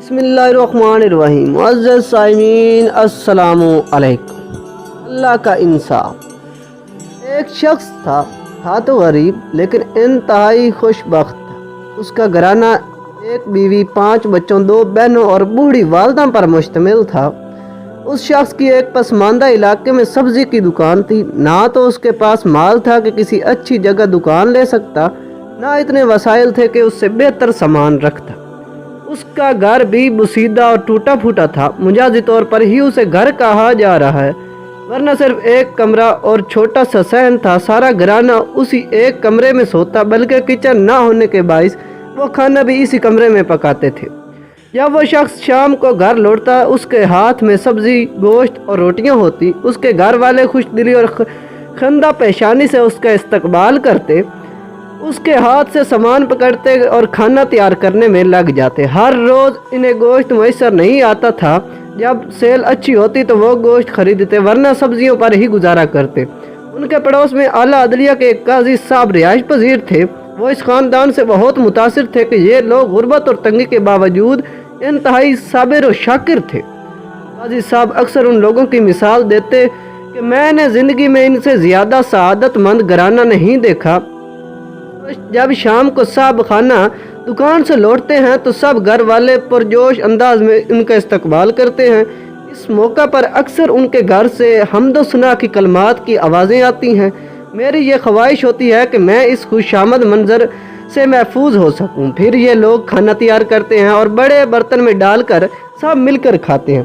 بسم اللہ الرحمن الرحیم۔ معزز سامعین السلام علیکم۔ اللہ کا انصاف۔ ایک شخص تھا تو غریب لیکن انتہائی خوش بخت تھا۔ اس کا گھرانہ ایک بیوی، 5 بچوں، 2 بہنوں اور بوڑھی والدہ پر مشتمل تھا۔ اس شخص کی ایک پسماندہ علاقے میں سبزی کی دکان تھی۔ نہ تو اس کے پاس مال تھا کہ کسی اچھی جگہ دکان لے سکتا، نہ اتنے وسائل تھے کہ اس سے بہتر سامان رکھتا۔ اس کا گھر بھی بسیدہ اور ٹوٹا پھوٹا تھا۔ مجازی طور پر ہی اسے گھر کہا جا رہا ہے، ورنہ صرف ایک کمرہ اور چھوٹا سا صحن تھا۔ سارا گھرانہ اسی ایک کمرے میں سوتا، بلکہ کچن نہ ہونے کے باعث وہ کھانا بھی اسی کمرے میں پکاتے تھے۔ جب وہ شخص شام کو گھر لوٹتا، اس کے ہاتھ میں سبزی، گوشت اور روٹیاں ہوتی۔ اس کے گھر والے خوش دلی اور خندہ پیشانی سے اس کا استقبال کرتے، اس کے ہاتھ سے سامان پکڑتے اور کھانا تیار کرنے میں لگ جاتے۔ ہر روز انہیں گوشت میسر نہیں آتا تھا۔ جب سیل اچھی ہوتی تو وہ گوشت خریدتے، ورنہ سبزیوں پر ہی گزارا کرتے۔ ان کے پڑوس میں اعلیٰ عدلیہ کے ایک قاضی صاحب رہائش پذیر تھے۔ وہ اس خاندان سے بہت متاثر تھے کہ یہ لوگ غربت اور تنگی کے باوجود انتہائی صابر و شاکر تھے۔ قاضی صاحب اکثر ان لوگوں کی مثال دیتے کہ میں نے زندگی میں ان سے زیادہ سعادت مند گھرانہ نہیں دیکھا۔ جب شام کو صاحب خانہ دکان سے لوٹتے ہیں تو سب گھر والے پرجوش انداز میں ان کا استقبال کرتے ہیں۔ اس موقع پر اکثر ان کے گھر سے حمد و ثنا کی کلمات کی آوازیں آتی ہیں۔ میری یہ خواہش ہوتی ہے کہ میں اس خوش آمد منظر سے محفوظ ہو سکوں۔ پھر یہ لوگ کھانا تیار کرتے ہیں اور بڑے برتن میں ڈال کر سب مل کر کھاتے ہیں۔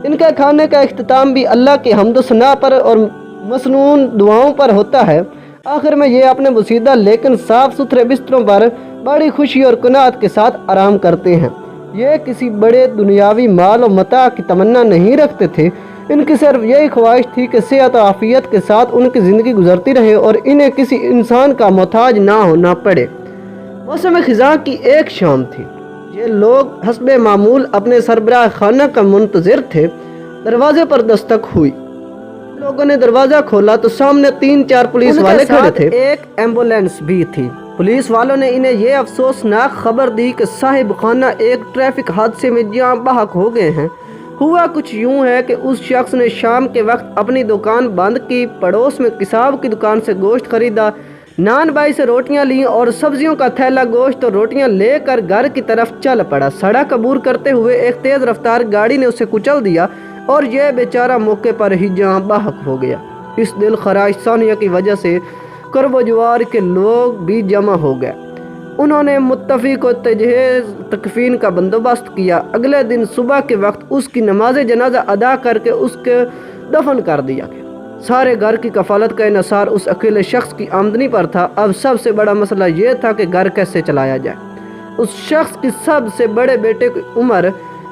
ان کے کھانے کا اختتام بھی اللہ کی حمد و ثنا پر اور مسنون دعاؤں پر ہوتا ہے۔ آخر میں یہ اپنے بسیدہ لیکن صاف ستھرے بستروں پر بڑی خوشی اور قناعت کے ساتھ آرام کرتے ہیں۔ یہ کسی بڑے دنیاوی مال و متاع کی تمنا نہیں رکھتے تھے۔ ان کی صرف یہی خواہش تھی کہ صحت و عافیت کے ساتھ ان کی زندگی گزرتی رہے اور انہیں کسی انسان کا محتاج نہ ہونا پڑے۔ موسم خزاں کی ایک شام تھی۔ یہ لوگ حسب معمول اپنے سربراہ خانہ کا منتظر تھے۔ دروازے پر دستک ہوئی۔ لوگوں نے دروازہ کھولا تو سامنے 3-4 پولیس والے کھڑے تھے۔ ایک ایمبولینس بھی تھی۔ پولیس والوں نے انہیں یہ افسوسناک خبر دی کہ صاحب خانہ ایک ٹریفک حادثے میں جاں بحق ہو گئے ہیں۔ ہوا کچھ یوں ہے کہ اس شخص نے شام کے وقت اپنی دکان بند کی، پڑوس میں کساب کی دکان سے گوشت خریدا، نان بائی سے روٹیاں لیں اور سبزیوں کا تھیلا گوشت اور روٹیاں لے کر گھر کی طرف چل پڑا۔ سڑک عبور کرتے ہوئے ایک تیز رفتار گاڑی نے اسے کچل دیا اور یہ بیچارہ موقع پر ہی جاں بحق ہو گیا۔ اس دل خراش ثانیہ کی وجہ سے کرب و جوار کے لوگ بھی جمع ہو گئے۔ انہوں نے متفق و تجہیز تکفین کا بندوبست کیا۔ اگلے دن صبح کے وقت اس کی نماز جنازہ ادا کر کے اس کے دفن کر دیا گیا۔ سارے گھر کی کفالت کا انحصار اس اکیلے شخص کی آمدنی پر تھا۔ اب سب سے بڑا مسئلہ یہ تھا کہ گھر کیسے چلایا جائے۔ اس شخص کی سب سے بڑے بیٹے کی عمر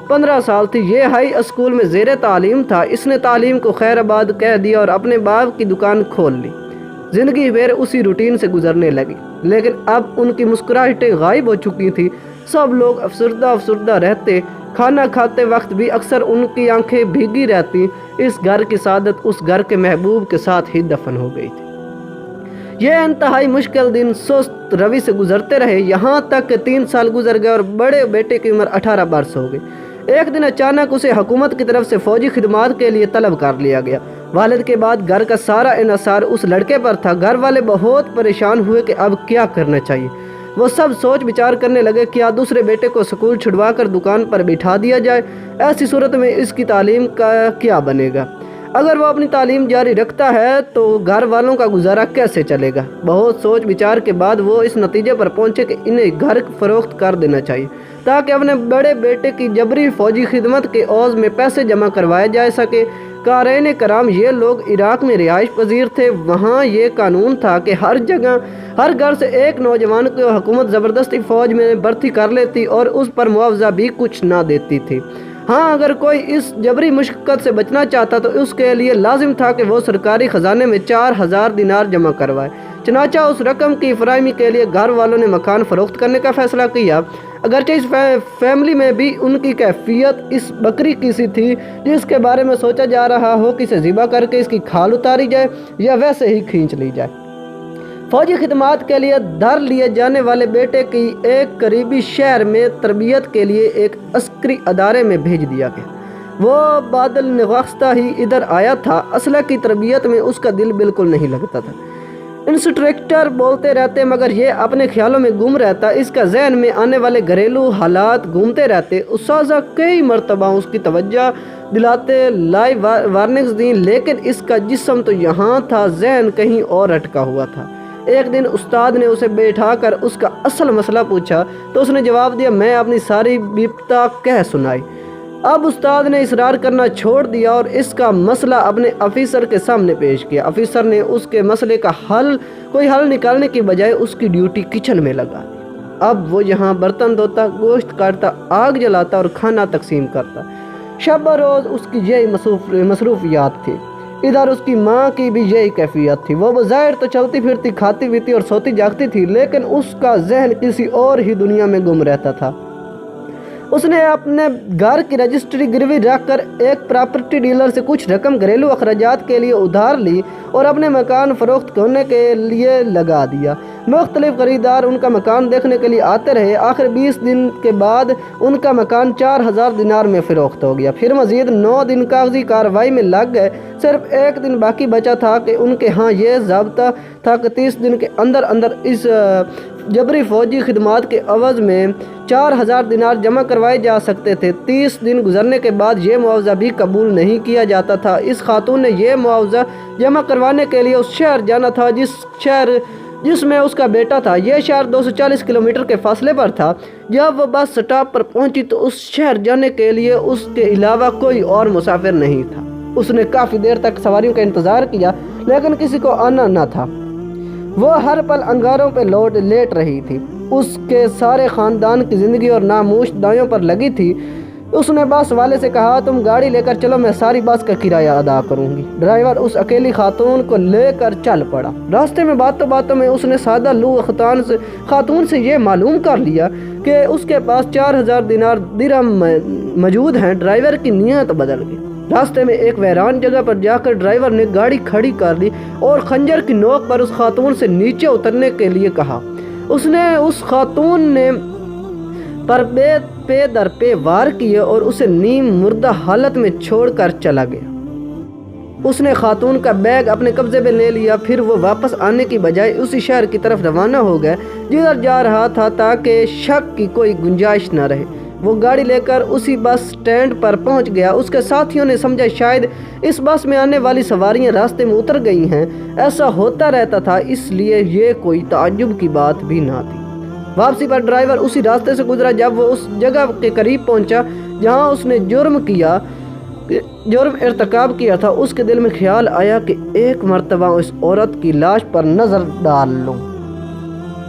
15 سال تھی۔ یہ ہائی اسکول میں زیر تعلیم تھا۔ اس نے تعلیم کو خیر آباد کہہ دیا اور اپنے باپ کی دکان کھول لی۔ زندگی بھر اسی روٹین سے گزرنے لگی، لیکن اب ان کی مسکراہٹیں غائب ہو چکی تھیں۔ سب لوگ افسردہ رہتے۔ کھانا کھاتے وقت بھی اکثر ان کی آنکھیں بھیگی رہتی۔ اس گھر کی سعادت اس گھر کے محبوب کے ساتھ ہی دفن ہو گئی تھی۔ یہ انتہائی مشکل دن سست روی سے گزرتے رہے، یہاں تک کہ 3 سال گزر گئے اور بڑے بیٹے کی عمر 18 برس ہو گئی۔ ایک دن اچانک اسے حکومت کی طرف سے فوجی خدمات کے لیے طلب کر لیا گیا۔ والد کے بعد گھر کا سارا انحصار اس لڑکے پر تھا۔ گھر والے بہت پریشان ہوئے کہ اب کیا کرنا چاہیے۔ وہ سب سوچ بچار کرنے لگے، کیا دوسرے بیٹے کو سکول چھڑوا کر دکان پر بٹھا دیا جائے؟ ایسی صورت میں اس کی تعلیم کا کیا بنے گا؟ اگر وہ اپنی تعلیم جاری رکھتا ہے تو گھر والوں کا گزارا کیسے چلے گا؟ بہت سوچ بچار کے بعد وہ اس نتیجے پر پہنچے کہ انہیں گھر فروخت کر دینا چاہیے تاکہ اپنے بڑے بیٹے کی جبری فوجی خدمت کے عوض میں پیسے جمع کروائے جا سکے۔ قارئین کرام، یہ لوگ عراق میں رہائش پذیر تھے۔ وہاں یہ قانون تھا کہ ہر جگہ ہر گھر سے ایک نوجوان کو حکومت زبردستی فوج میں بھرتی کر لیتی اور اس پر معاوضہ بھی کچھ نہ دیتی تھی۔ ہاں، اگر کوئی اس جبری مشقت سے بچنا چاہتا تو اس کے لیے لازم تھا کہ وہ سرکاری خزانے میں 4000 دینار جمع کروائے۔ چنانچہ اس رقم کی فراہمی کے لیے گھر والوں نے مکان فروخت کرنے کا فیصلہ کیا۔ اگرچہ اس فیملی میں بھی ان کی کیفیت اس بکری کی سی تھی جس کے بارے میں سوچا جا رہا ہو کہ اسے ذبح کر کے اس کی کھال اتاری جائے یا ویسے ہی کھینچ لی جائے۔ فوجی خدمات کے لیے دھر لیے جانے والے بیٹے کی ایک قریبی شہر میں تربیت کے لیے ایک عسکری ادارے میں بھیج دیا گیا۔ وہ بادل نواختہ ہی ادھر آیا تھا، اسلحے کی تربیت میں اس کا دل بالکل نہیں لگتا تھا۔ انسٹرکٹر بولتے رہتے مگر یہ اپنے خیالوں میں گم رہتا، اس کا ذہن میں آنے والے گھریلو حالات گھومتے رہتے۔ اساتذہ کئی مرتبہ اس کی توجہ دلاتے، لائیو وارننگز دیں، لیکن اس کا جسم تو یہاں تھا، ذہن کہیں اور اٹکا ہوا تھا۔ ایک دن استاد نے اسے بیٹھا کر اس کا اصل مسئلہ پوچھا تو اس نے جواب دیا، میں اپنی ساری بیپتا کہہ سنائی۔ اب استاد نے اصرار کرنا چھوڑ دیا اور اس کا مسئلہ اپنے آفیسر کے سامنے پیش کیا۔ آفیسر نے اس کے مسئلے کا کوئی حل نکالنے کی بجائے اس کی ڈیوٹی کچن میں لگا دی۔ اب وہ یہاں برتن دھوتا، گوشت کاٹتا، آگ جلاتا اور کھانا تقسیم کرتا۔ شب و روز اس کی یہی مصروفیات تھی۔ ادھر اس کی ماں کی بھی یہی کیفیت تھی۔ وہ بظاہر تو چلتی پھرتی، کھاتی پیتی اور سوتی جاگتی تھی، لیکن اس کا ذہن کسی اور ہی دنیا میں گم رہتا تھا۔ اس نے اپنے گھر کی رجسٹری گروی رکھ کر ایک پراپرٹی ڈیلر سے کچھ رقم گھریلو اخراجات کے لیے ادھار لی اور اپنے مکان فروخت کرنے کے لیے لگا دیا۔ مختلف خریدار ان کا مکان دیکھنے کے لیے آتے رہے۔ آخر 20 دن کے بعد ان کا مکان 4000 دینار میں فروخت ہو گیا۔ پھر مزید 9 دن کاغذی کارروائی میں لگ گئے۔ صرف ایک دن باقی بچا تھا کہ ان کے ہاں یہ ضابطہ تھا کہ 30 دن کے اندر اس جبری فوجی خدمات کے عوض میں 4000 دینار جمع کروائے جا سکتے تھے۔ 30 دن گزرنے کے بعد یہ معاوضہ بھی قبول نہیں کیا جاتا تھا۔ اس خاتون نے یہ معاوضہ جمع کروانے کے لیے اس شہر جانا تھا جس میں اس کا بیٹا تھا۔ یہ شہر 240 کلومیٹر کے فاصلے پر تھا۔ جب وہ بس سٹاپ پر پہنچی تو اس شہر جانے کے لیے اس کے علاوہ کوئی اور مسافر نہیں تھا۔ اس نے کافی دیر تک سواریوں کا انتظار کیا، لیکن کسی کو آنا نہ تھا۔ وہ ہر پل انگاروں پہ لیٹ رہی تھی۔ اس کے سارے خاندان کی زندگی اور ناموش دائیوں پر لگی تھی۔ اس نے بس والے سے کہا، تم گاڑی لے کر چلو، میں ساری بس کا کرایہ ادا کروں گی۔ ڈرائیور اس اکیلی خاتون کو لے کر چل پڑا۔ راستے میں باتوں میں اس نے سادہ لو خاتون سے یہ معلوم کر لیا کہ اس کے پاس 4000 درہم موجود ہیں۔ ڈرائیور کی نیت بدل گئی۔ راستے میں ایک ویران جگہ پر جا کر ڈرائیور نے گاڑی کھڑی کر لی اور خنجر کی نوک پر اس خاتون سے نیچے اترنے کے لیے کہا۔ اس نے اس خاتون نے پر پے در پے وار کیے اور اسے نیم مردہ حالت میں چھوڑ کر چلا گیا۔ اس نے خاتون کا بیگ اپنے قبضے میں لے لیا۔ پھر وہ واپس آنے کی بجائے اسی شہر کی طرف روانہ ہو گئے جدھر جا رہا تھا تاکہ شک کی کوئی گنجائش نہ رہے۔ وہ گاڑی لے کر اسی بس سٹینڈ پر پہنچ گیا۔ اس کے ساتھیوں نے سمجھا شاید اس بس میں آنے والی سواریاں راستے میں اتر گئی ہیں۔ ایسا ہوتا رہتا تھا، اس لیے یہ کوئی تعجب کی بات بھی نہ تھی۔ واپسی پر ڈرائیور اسی راستے سے گزرا۔ جب وہ اس جگہ کے قریب پہنچا جہاں اس نے جرم ارتکاب کیا تھا، اس کے دل میں خیال آیا کہ ایک مرتبہ اس عورت کی لاش پر نظر ڈال لوں۔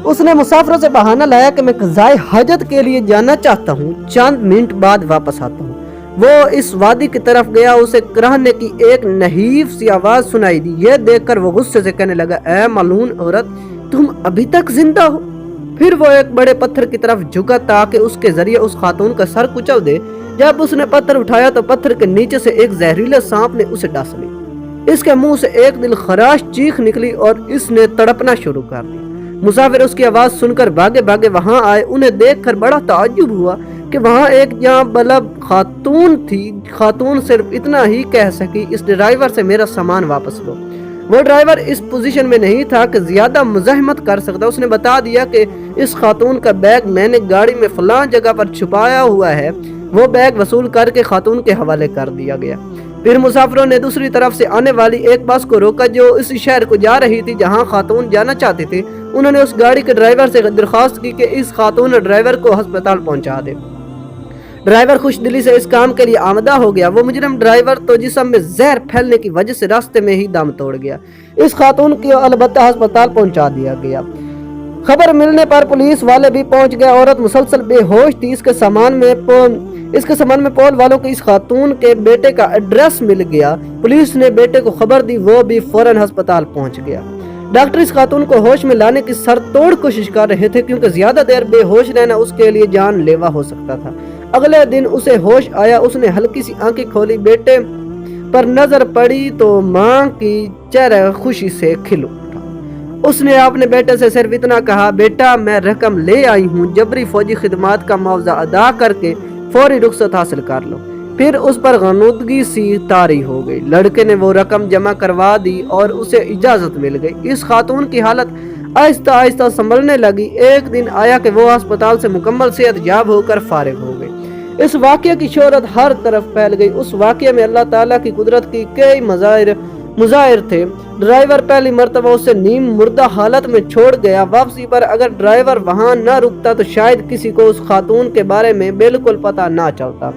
اس نے مسافروں سے بہانہ لایا کہ میں قضائے حاجت کے لیے جانا چاہتا ہوں، چند منٹ بعد واپس آتا ہوں۔ وہ اس وادی کی طرف گیا۔ اسے کراہنے کی ایک نحیف سی آواز سنائی دی۔ یہ دیکھ کر وہ غصے سے کہنے لگا، اے ملعون عورت، تم ابھی تک زندہ ہو؟ پھر وہ ایک بڑے پتھر کی طرف جھکا تاکہ اس کے ذریعے اس خاتون کا سر کچل دے۔ جب اس نے پتھر اٹھایا تو پتھر کے نیچے سے ایک زہریلے سانپ نے اسے ڈس لی۔ اس کے منہ سے ایک دل خراش چیخ نکلی اور اس نے تڑپنا شروع کر دیا۔ مسافر اس کی آواز سن کر بھاگے وہاں آئے۔ انہیں دیکھ کر بڑا تعجب ہوا کہ وہاں ایک جاں بلب خاتون تھی۔ خاتون صرف اتنا ہی کہہ سکی، اس ڈرائیور سے میرا سامان واپس لو۔ وہ ڈرائیور اس پوزیشن میں نہیں تھا کہ زیادہ مزاحمت کر سکتا۔ اس نے بتا دیا کہ اس خاتون کا بیگ میں نے گاڑی میں فلاں جگہ پر چھپایا ہوا ہے۔ وہ بیگ وصول کر کے خاتون کے حوالے کر دیا گیا۔ پھر مسافروں نے دوسری طرف سے آنے والی ایک بس کو روکا جو اس شہر کو جا رہی تھی جہاں خاتون جانا چاہتی تھی۔ انہوں نے اس گاڑی کے ڈرائیور سے درخواست کی کہ اس خاتون اور ڈرائیور کو ہسپتال پہنچا دے۔ ڈرائیور خوش دلی سے اس کام کے لیے آمدہ ہو گیا۔ وہ مجرم ڈرائیور تو جسم میں زہر پھیلنے کی وجہ سے راستے میں ہی دم توڑ گیا۔ اس خاتون کو البتہ ہسپتال پہنچا دیا گیا۔ خبر ملنے پر پولیس والے بھی پہنچ گئے۔ عورت مسلسل بے ہوش تھی۔ اس کے سامان میں پول والوں کو اس خاتون کے بیٹے کا ایڈریس مل گیا۔ پولیس نے بیٹے کو خبر دی، وہ بھی فوراً ہسپتال پہنچ گیا۔ ڈاکٹر اس خاتون کو ہوش میں لانے کی سر توڑ کوشش کر رہے تھے کیونکہ زیادہ دیر بے ہوش رہنا اس کے لیے جان لیوا ہو سکتا تھا۔ اگلے دن اسے ہوش آیا۔ اس نے ہلکی سی آنکھیں کھولی، بیٹے پر نظر پڑی تو ماں کی چہرہ خوشی سے کھل اٹھا۔ اس نے اپنے بیٹے سے صرف اتنا کہا، بیٹا میں رقم لے آئی ہوں، جبری فوجی خدمات کا معاوضہ ادا کر کے فوری رخصت حاصل کر لو۔ پھر اس پر غنودگی سی طاری ہو گئی۔ لڑکے نے وہ رقم جمع کروا دی اور اسے اجازت مل گئی۔ اس خاتون کی حالت آہستہ آہستہ سنبھلنے لگی۔ ایک دن آیا کہ وہ ہسپتال سے مکمل صحت یاب ہو کر فارغ ہو گئی۔ اس واقعے کی شہرت ہر طرف پھیل گئی۔ اس واقعے میں اللہ تعالیٰ کی قدرت کی کئی مظاہر تھے۔ ڈرائیور پہلی مرتبہ اسے نیم مردہ حالت میں چھوڑ گیا۔ واپسی پر اگر ڈرائیور وہاں نہ رکتا تو شاید کسی کو اس خاتون کے بارے میں بالکل پتہ نہ چلتا،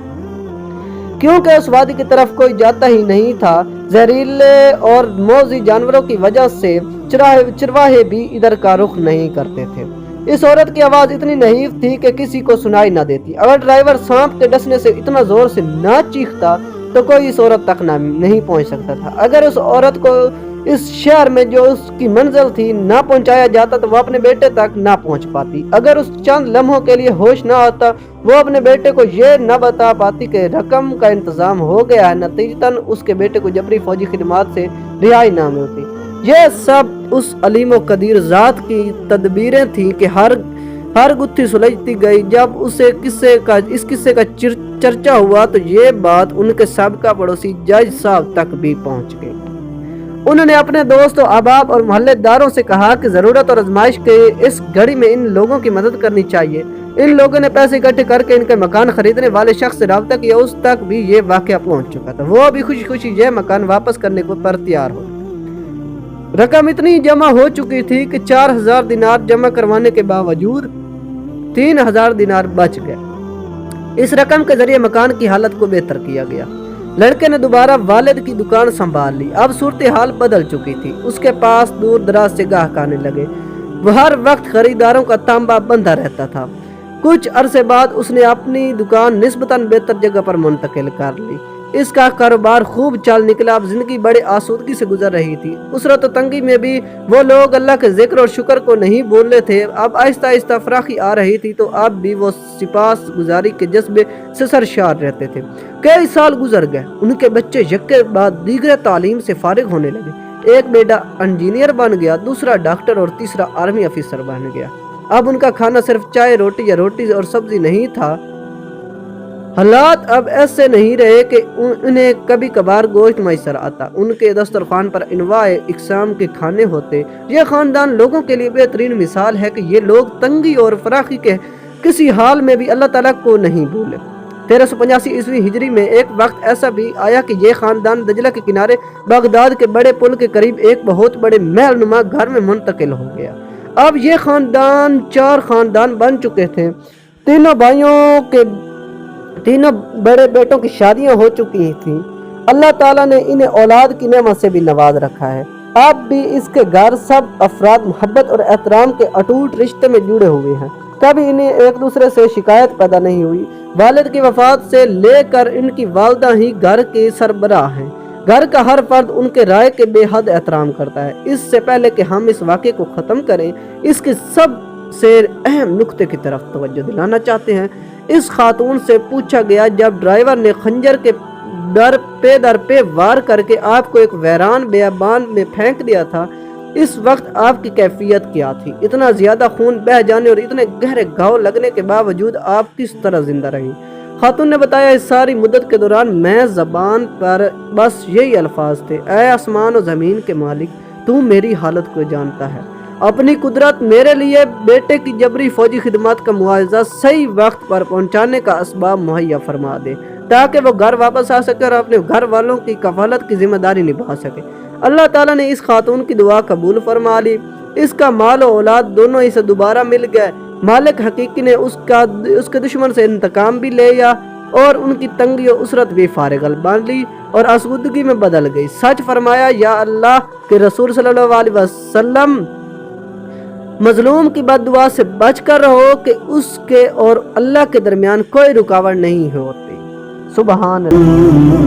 کیونکہ اس وادی کی طرف کوئی جاتا ہی نہیں تھا۔ زہریلے اور موذی جانوروں کی وجہ سے چرواہے بھی ادھر کا رخ نہیں کرتے تھے۔ اس عورت کی آواز اتنی نحیف تھی کہ کسی کو سنائی نہ دیتی۔ اگر ڈرائیور سانپ کے ڈسنے سے اتنا زور سے نہ چیختا تو کوئی اس عورت تک نہیں پہنچ سکتا تھا۔ اگر اس عورت کو اس شہر میں جو اس کی منزل تھی نہ پہنچایا جاتا تو وہ اپنے بیٹے تک نہ پہنچ پاتی۔ اگر اس چند لمحوں کے لیے ہوش نہ آتا وہ اپنے بیٹے کو یہ نہ بتا پاتی کہ رقم کا انتظام ہو گیا ہے۔ نتیجتاً اس کے بیٹے کو جبری فوجی خدمات سے رہائی نہ ملتی۔ یہ سب اس علیم و قدیر ذات کی تدبیریں تھیں کہ ہر گتھی سلجھتی گئی۔ جب اس قصے کا چرچا ہوا تو یہ بات ان کے سابقہ پڑوسی جج صاحب تک بھی پہنچ گئی۔ انہوں نے اپنے دوست و احباب اور محلے داروں سے کہا کہ ضرورت اور آزمائش کے اس گھڑی میں ان لوگوں کی مدد کرنی چاہیے۔ ان لوگوں نے پیسے اکٹھے کر کے ان کے مکان خریدنے والے شخص سے رابطہ کیا۔ اس تک بھی یہ واقعہ پہنچ چکا تھا۔ وہ بھی خوشی خوشی یہ مکان واپس کرنے پر تیار ہو۔ رقم اتنی جمع ہو چکی تھی کہ 4000 دینار جمع کروانے کے باوجود 3000 دینار بچ گئے۔ اس رقم کے ذریعے مکان کی حالت کو بہتر کیا گیا۔ لڑکے نے دوبارہ والد کی دکان سنبھال لی۔ اب صورتحال بدل چکی تھی۔ اس کے پاس دور دراز سے گاہک آنے لگے۔ وہ ہر وقت خریداروں کا تانبا بندھا رہتا تھا۔ کچھ عرصے بعد اس نے اپنی دکان نسبتاً بہتر جگہ پر منتقل کر لی۔ اس کا کاروبار خوب چل نکلا۔ اب زندگی بڑے آسودگی سے گزر رہی تھی۔ اسرت و تنگی میں بھی وہ لوگ اللہ کے ذکر اور شکر کو نہیں بھول رہے تھے۔ اب آہستہ آہستہ فراخی آ رہی تھی تو اب بھی وہ سپاس گزاری کے جذبے سے سرشار رہتے تھے۔ کئی سال گزر گئے۔ ان کے بچے یکے بعد دیگر تعلیم سے فارغ ہونے لگے۔ ایک بیٹا انجینئر بن گیا، دوسرا ڈاکٹر اور تیسرا آرمی افسر بن گیا۔ اب ان کا کھانا صرف چائے روٹی یا روٹی اور سبزی نہیں تھا۔ حالات اب ایسے نہیں رہے کہ انہیں کبھی کبھار گوشت میسر آتا۔ ان کے دسترخوان پر انواع اقسام کے کھانے ہوتے۔ یہ خاندان لوگوں کے لیے بہترین مثال ہے کہ یہ لوگ تنگی اور فراخی کے کسی حال میں بھی اللہ تعالیٰ کو نہیں بھولے۔ 1385 عیسوی ہجری میں ایک وقت ایسا بھی آیا کہ یہ خاندان دجلہ کے کنارے بغداد کے بڑے پل کے قریب ایک بہت بڑے محل نما گھر میں منتقل ہو گیا۔ اب یہ خاندان 4 خاندان بن چکے تھے۔ تینوں بڑے بیٹوں کی شادیاں ہو چکی تھیں۔ اللہ تعالیٰ نے انہیں اولاد کی نعمت سے بھی نواز رکھا ہے۔ اب بھی اس کے گھر سب افراد محبت اور احترام کے اٹوٹ رشتے میں جڑے ہوئے ہیں۔ کبھی انہیں ایک دوسرے سے شکایت پیدا نہیں ہوئی۔ والد کی وفات سے لے کر ان کی والدہ ہی گھر کے سربراہ ہیں۔ گھر کا ہر فرد ان کے رائے کے بے حد احترام کرتا ہے۔ اس سے پہلے کہ ہم اس واقعے کو ختم کریں، اس کے سب سے اہم نقطے کی طرف توجہ دلانا چاہتے ہیں۔ اس خاتون سے پوچھا گیا، جب ڈرائیور نے خنجر کے در پہ وار کر کے آپ کو ایک ویران بیابان میں پھینک دیا تھا، اس وقت آپ کی کیفیت کیا تھی؟ اتنا زیادہ خون بہہ جانے اور اتنے گہرے گھاؤ لگنے کے باوجود آپ کس طرح زندہ رہی؟ خاتون نے بتایا، اس ساری مدت کے دوران میں زبان پر بس یہی الفاظ تھے، اے آسمان و زمین کے مالک، تو میری حالت کو جانتا ہے۔ اپنی قدرت میرے لیے بیٹے کی جبری فوجی خدمات کا معاوضہ صحیح وقت پر پہنچانے کا اسباب مہیا فرما دے تاکہ وہ گھر واپس آ سکے اور اپنے گھر والوں کی کفالت کی ذمہ داری نبھا سکے۔ اللہ تعالیٰ نے اس خاتون کی دعا قبول فرما لی۔ اس کا مال و اولاد دونوں اسے دوبارہ مل گئے۔ مالک حقیقی نے اس کے دشمن سے انتقام بھی لے لیا اور ان کی تنگی و اسرت بھی فارغ بن لی اور آسودگی میں بدل گئی۔ سچ فرمایا، یا اللہ کے رسول صلی اللہ علیہ وسلم، مظلوم کی بد دعا سے بچ کر رہو کہ اس کے اور اللہ کے درمیان کوئی رکاوٹ نہیں ہوتی۔ سبحان اللہ۔